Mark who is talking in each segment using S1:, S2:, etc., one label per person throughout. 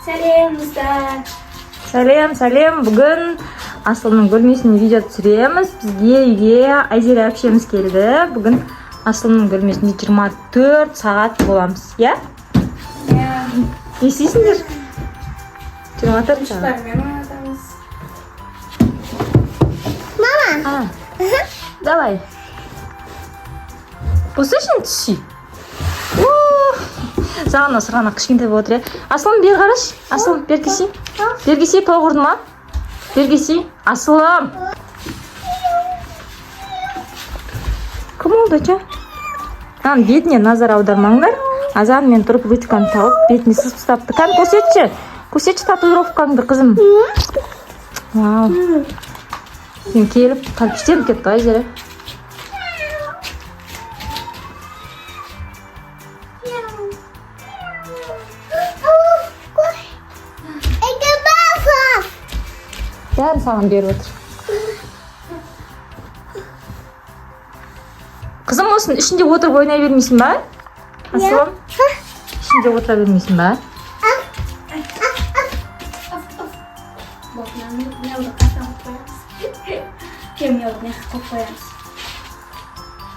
S1: Сәлем, достар.
S2: Сәлем. Бүгін Асылның бөлмесіне видео түсіреміз. Бізге үйге Айзере әпшеміз келді. Бүгін Асылның бөлмесінде 24 сағат боламыз, иә? Не істейсіңдер? 24 сағат. Мама. Давай. Осы үшін түсі. Саған сырғанақ кішкентай болып отыр, иә? Асылым, бер қараш. Асылым, бер кесе. Бер кесе, той құрды ма? Бер кесе. Асылым. Кім олды, жа? Бетіне назар аудармаңдар. Азан мен тұрып ручканы тауып, бетіне сызып ұстапты. Кән, көрсетші. Көрсетші татуировкаңды, қызым. Вау. Сен келіп, қалпіштеніп кетті, Айзере. Бәрін саған беріп отыр. Қызым, осының ішінде отырып ойнай бермейсің ба? Асылым? Ішінде отыра бермейсің ба?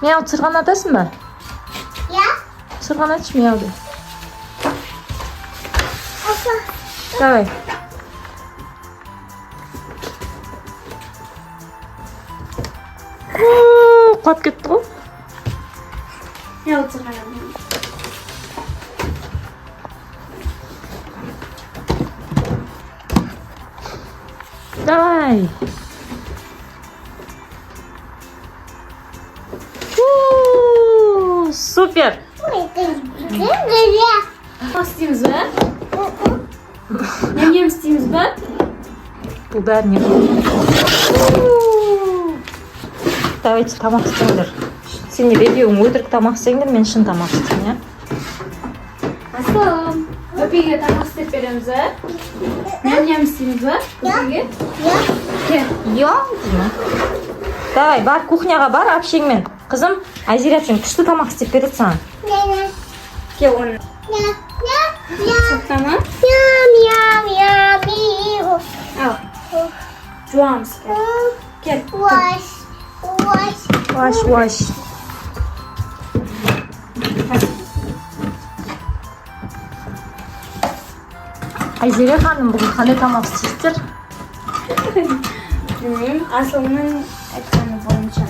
S2: Мяу, сырған атасың ба? Сырған атшы мяуды. Давай. Құлап кетті ғой.
S1: Я отырғанам.
S2: Давай. Супер.
S1: Істейміз ба? Нем істейміз ба?
S2: Бұл бәріне. Давайте тамақ істеңдер. Сен не бебеуің өтірік тамақ істеңдер, мен шын тамақ істеймін, иә?
S1: Асылым, бөпеге тамақ істеп береміз, ә? Нем істейміз ба? Бөпеге?
S2: Давай, бар кухняға бар әпшеңмен. Қызым, Айзере әпшең күшті тамақ істеп береді саған.
S1: Кел оны. Сақтама. Ал. Жуамыз. Кел.
S2: Уаш. Айзере ханым, бүгін қандай тамақ істейсіздер?
S1: Асылымның айтқаны бойынша.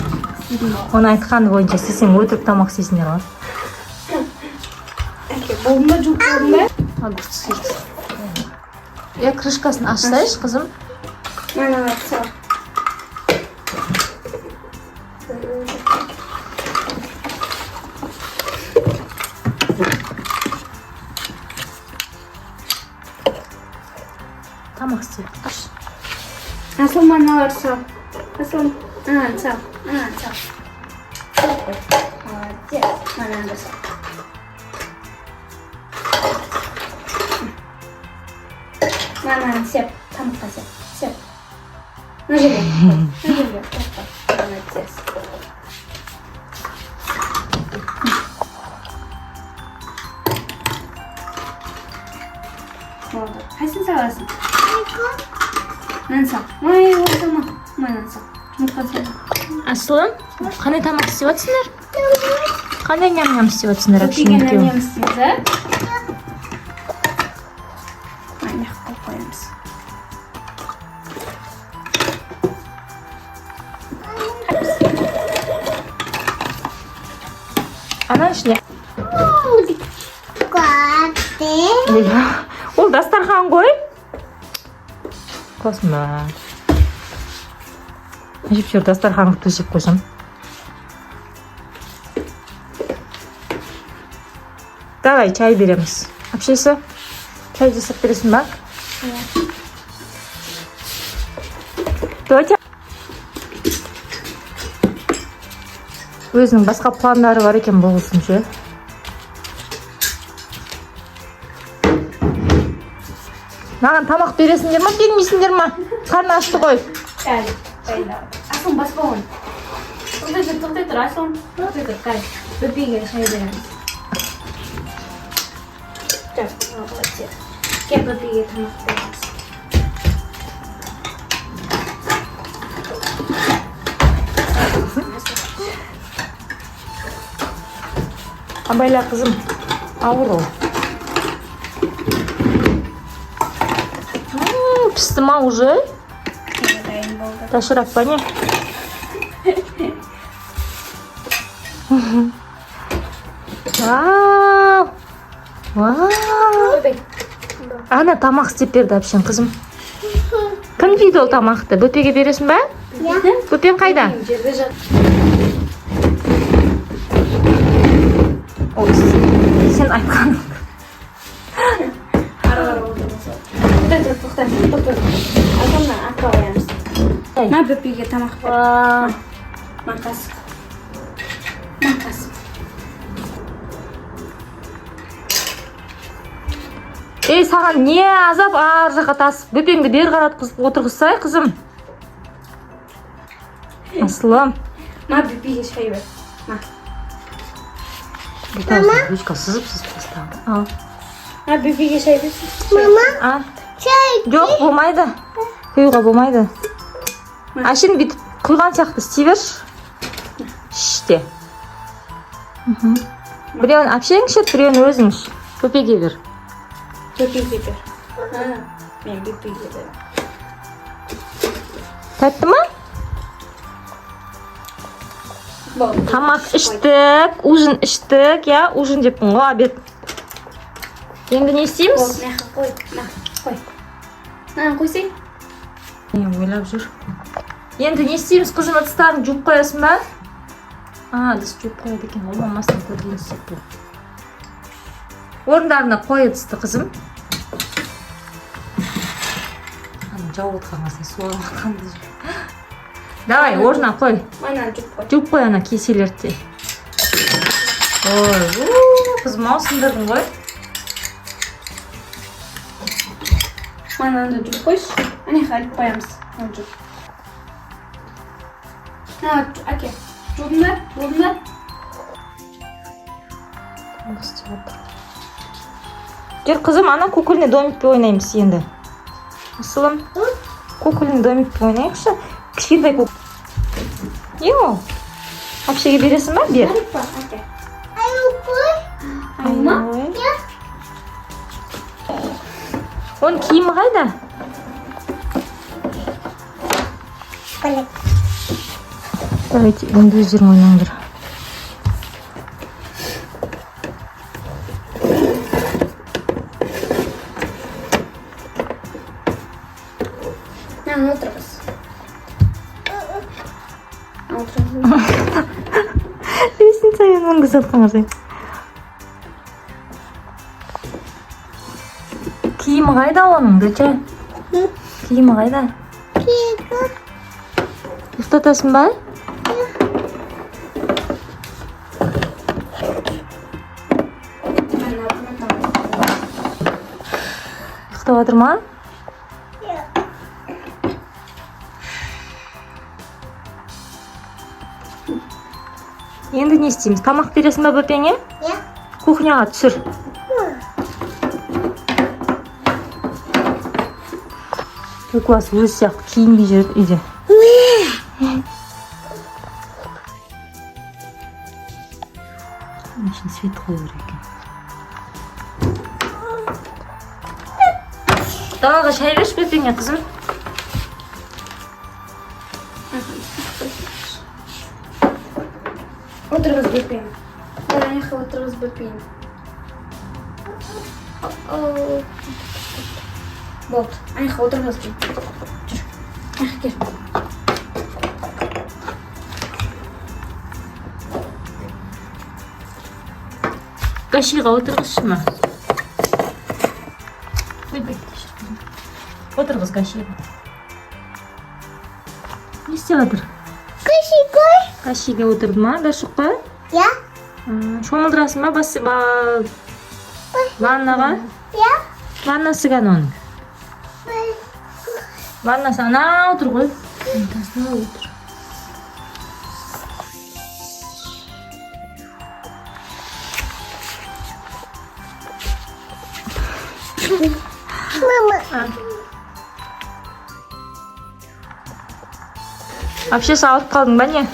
S2: Оны айтқаны бойынша істесең өтірік тамақ істейсіңдер ғой.
S1: Болды ма, жоқ болды ма?
S2: Огурцы. Я крышкасын ашсайшы, қызым.
S1: Мана атса.
S2: Тамақ істейді. Аш.
S1: Асылым аналар сал. Асылым, ананы сал. Молодец. Мананы сал. Мананы сеп. Тамаққа сеп. На жерге. Молодец. Болды. Қайсын саласың? Мынаны сал. Ой, осылма. Мынаны сал. Жұмыртқа сал.
S2: Асылым, қандай тамақ істеп отырсыңдар? Қандай ням-ням істеп отырсыңдар?
S1: Бөпеге ням істейміз, ә? Аяққа қоямыз.
S2: Ана ішіне. Ол дастархан ғой. Косма. Әжептәуір дастархан төсеп қойсам. Давай, чай береміз. Әпшесі, чай жасап бересің ба? Давайте. Өзінің басқа пландары бар екен бұл үшін. Маған тамақ бересіңдер ма, бермейсіңдер ма? Қарны ашты ғой.
S1: Асылым баспа оны. Тоқтай тұр, Асылым. Тоқтай тұр, қай. Бөпеге шай береміз. Так, молодец. Кеп бөпеге тамақ береміз.
S2: Абайла қызым, ауыр ол. Пісті ма уже?
S1: Дайын болды.
S2: Ташырап па не? Вау! Вау!
S1: Бөпек.
S2: Ана тамақ істеп берді әпшен қызым. Кім жейді ол тамақты? Бөпеге бересің ба? Бөпең қайда?
S1: Жерде жат.
S2: Ой, сен айтқаның.
S1: Ары-ары отырмыз. Тоқта. Атамнан атқа қоямыз. Ма бөпеге тамақ бер. Мақас.
S2: Ей, саған не азап ар жаққа тасып, бөпеңді бер қаратқызып отырғызсай, қызым. Асылым.
S1: Ма бөпеге шай бер. Ма.
S2: Ручка сызып тастады. Ал.
S1: Ма бөпеге шай бер.
S2: А? Жоқ, болмайды. Құюға болмайды. Ашын бүйтіп құйған сияқты істей берші. Іште. Біреуін әпшең ішет, біреуін өзің іш. Бөпеге бер.
S1: Бөпеге бер. Мен бөпеге бер.
S2: Тәтті ма?
S1: Болды.
S2: Тамақ іштік, ужин іштік, я, ужин деппін ғой, обед. Енді не істейміз?
S1: Болды, меха қой. Қой. Қойсай.
S2: Ойлап жүр. Енді не істейміз? Қызым, ыдыстарын жуып қоясың ба? Ыдыс жуып қояды екен, ол мамасының көрген істеп бұл. Орындарына қой ыдысты, қызым. Жауып отқанғасын суға қанды жүр. Давай, орнына қой.
S1: Мана жуып қой.
S2: Жуып қой ана кеселерді. Ой, қызым, маусымдырдың ғой.
S1: Мананы жуып қойшы. Ане қалып қоямыз. Жуып. Әке, жуыңдар.
S2: Жүр, қызым, ана кукольный домикпен ойнаймыз енді. Асылым, кукольный домикпен ойнайықшы. Кішкентай кук. Не ол? Әпшеге бересің ба? Бер.
S1: Әке. Айма?
S2: Оның киімі қайда? Давайте, енді өздерің ойнаңдар.
S1: Отырғыз. Отырғыз.
S2: Лестница мен өңгіз атқаңызай. Киімі қайда оның, дөте? Киімі қайда? Ұстатасың ба? Ұйықтап отыр ма? Енді не істейміз? Тамақ бересің ба бөпеңе? Кухняға түсір. Көкуас өзі сияқты киінбей жүр үйде. Үшін свет қою екен. Далаға шай берші бөпеңе, қызым.
S1: Отырғыз бөпең. Аяққа отырғыз бөпең. Болды. Аяққа отырғыз бөпең. Жүр. Аяққа кел.
S2: Гашиға отырғызшы ма? Отырғыз Гашиға. Не істеп жатыр? Гашиға отырды ма, Гашуққа? Шомылдырасың ба ваннаға? Ваннасы қана оның. Ваннасы ана отыр ғой. Тасына отыр. Вообще салып қалдың ба не?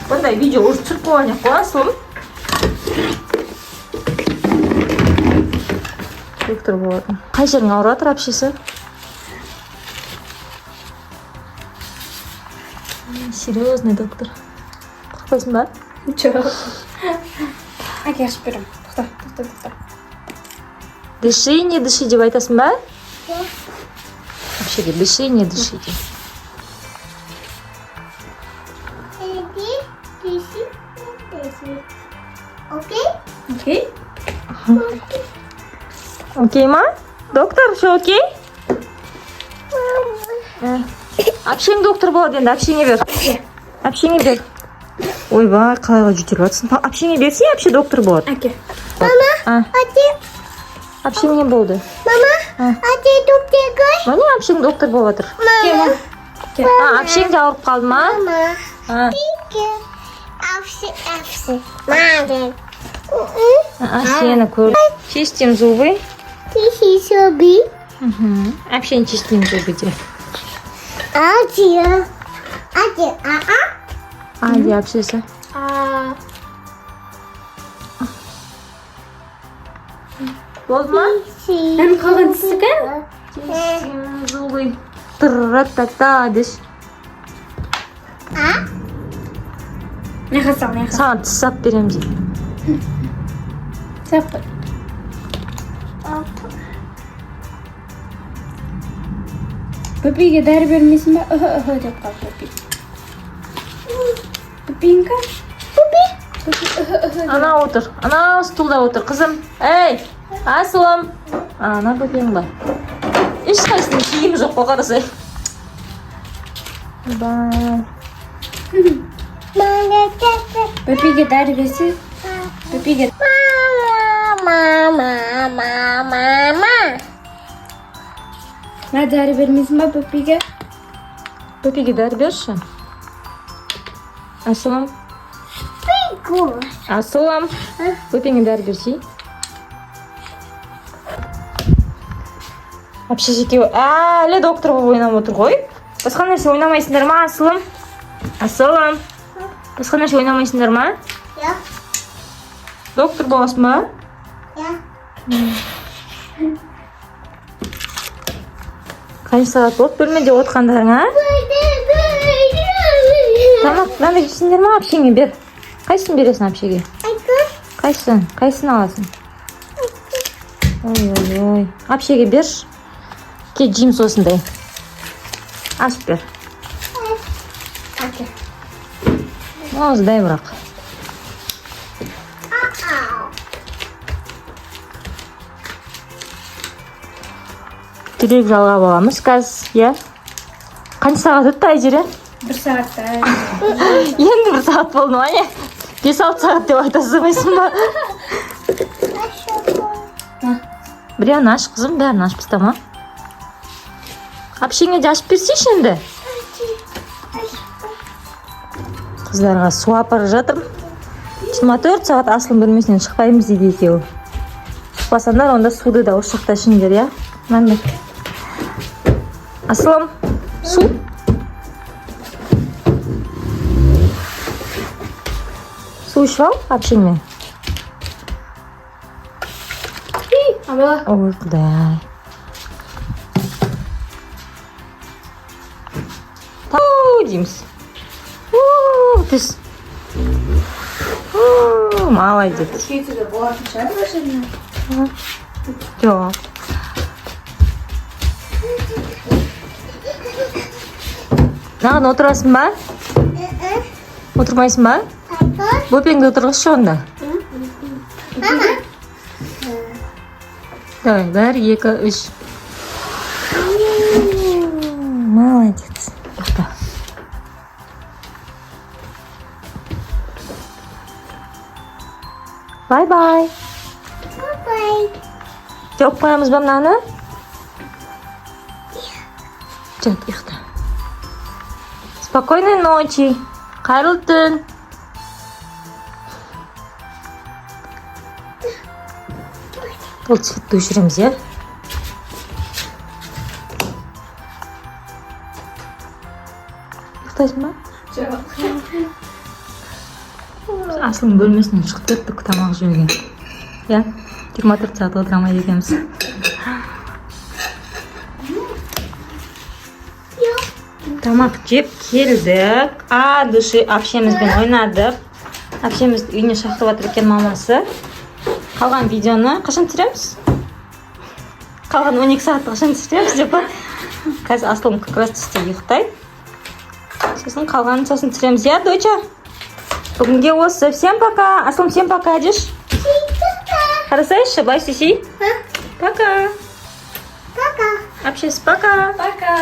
S2: Бұндай видео уже түсіріп қойған ек қой, Асылым. Доктор болады. Қай жерің ауырып жатыр әпшесі? Серьезный доктор. Қорқпайсың ба?
S1: Жоқ. Әке ашып беремін. Тоқта.
S2: Дыши, не дыши деп айтасың ба? Вообще, дыши, не дыши деп.
S1: Окей?
S2: Окей ма? Доктор, все окей? Әпшең доктор болады енді, әпшеңе бер. Әпшеңе бер. Ойбай, қалайға жүтеліп жатсың. Әпшеңе берсе, әпше доктор болады.
S1: Әке.
S2: Мама, әпшең не болды?
S3: Mama, ate dokter gay.
S2: Міне әпшең доктор болып жатыр. Әпшең де ауырып қалды ма?
S3: Mama, pike. Afsi. Mother.
S2: Сені көр. Чистим зубы.
S3: Тихий соби.
S2: Әпшең чистим зубы де.
S3: Ате.
S2: Де әпшесі. Болды ма?
S1: Ән қалған тісі кән?
S2: Чистим зубы. Тырра-та-та деш.
S1: Не қасал.
S2: Саған тіс сап берем де.
S1: Сап қой. Пөпиге дәрі бермейсің ба? Деп қалды пөпи. Пөпиңка?
S2: Ана отыр. Ана стулда отыр. Қызым. Эй, Асылым. Ана пөпең ба. Ешқайсының киімі жоқ қой, қарасай.
S1: Пөпиге дәрі берсе? Пөпиге.
S3: Mama.
S1: Ма дәрі бермейсің ба пөпиге?
S2: Пөпеге дәрі берші. Асылым.
S3: Piku.
S2: Асылым. Пөпеңе дәрі берсей. Әпшесі екеуі әлі доктор болып ойнап отыр ғой. Басқа нәрсе ойнамайсыңдар ма, Асылым? Асылым. Басқа нәрсе ойнамайсыңдар ма?
S3: Ya.
S2: Доктор боласың ба? Қанша сағат болды бөлмеде отқандарың, а? Тамақтан жейсіңдер ма? Әпшеңе бер. Қайсысын бересің әпшеге? Қайсысын аласың? Ой. Әпшеге берші. Кет жейм сосындай. Ашып бер.
S1: Әке.
S2: Ауыздай бірақ. Жүрек жалғап аламыз қазір, иә? Қанша сағат өтті Айжере?
S1: 1 сағатта.
S2: Енді 1 сағат болды ма, не? 5-6 сағат деп айтасыз қойсын ба? Біреуін аш, қызым, бәрін ашып тастама. Әпшеңе де ашып берсейші енді. Қыздарға су апарып жатырмын. 24 сағат Асылым бөлмесінен шықпаймыз дейді екеуі. Шықпасаңдар, онда суды да осы жақта ішіңдер, иә? Мәнбек. Асылым, су? Су ішіп ал, әпшеңмен.
S1: Абала.
S2: Ой, құдай. Дейміз. Түс. Молодец.
S1: Шетіде болатын шығар машина.
S2: Жоқ. Наған отырасың ба? Отырмайсың ба? Бөпеңді отырғызшы онда. Давай, 1, 2, 3. Молодец. Бай-бай. Жауып қоямыз ба мынаны? Жат, ұйықта. Спокойной ночи. Қайырлы түн. Бұл цветті өшіреміз, иә? Ұйықтайсың ба? Асылың бөлмесінен шығып кеттік тамақ жеуге. Иә? 24 сағат отырамай екенбіз. Тамақ жеп келдік. Души әпшемізбен ойнадық. Әпшемізді үйіне шақырып жатыр екен мамасы. Қалған видеоны қашан түсіреміз? Қалған 12 сағатты қашан түсіреміз деп па? Қазір Асылым как раз түсте ұйықтайды. Сосын қалғанын сосын түсіреміз, иә, доча? Бүгінге осы. Всем пока. Асылым, всем пока деш. Қарасайшы, бай сүйсей. Пока.
S3: Пока.
S2: Әпшесі, пока.
S1: Пока.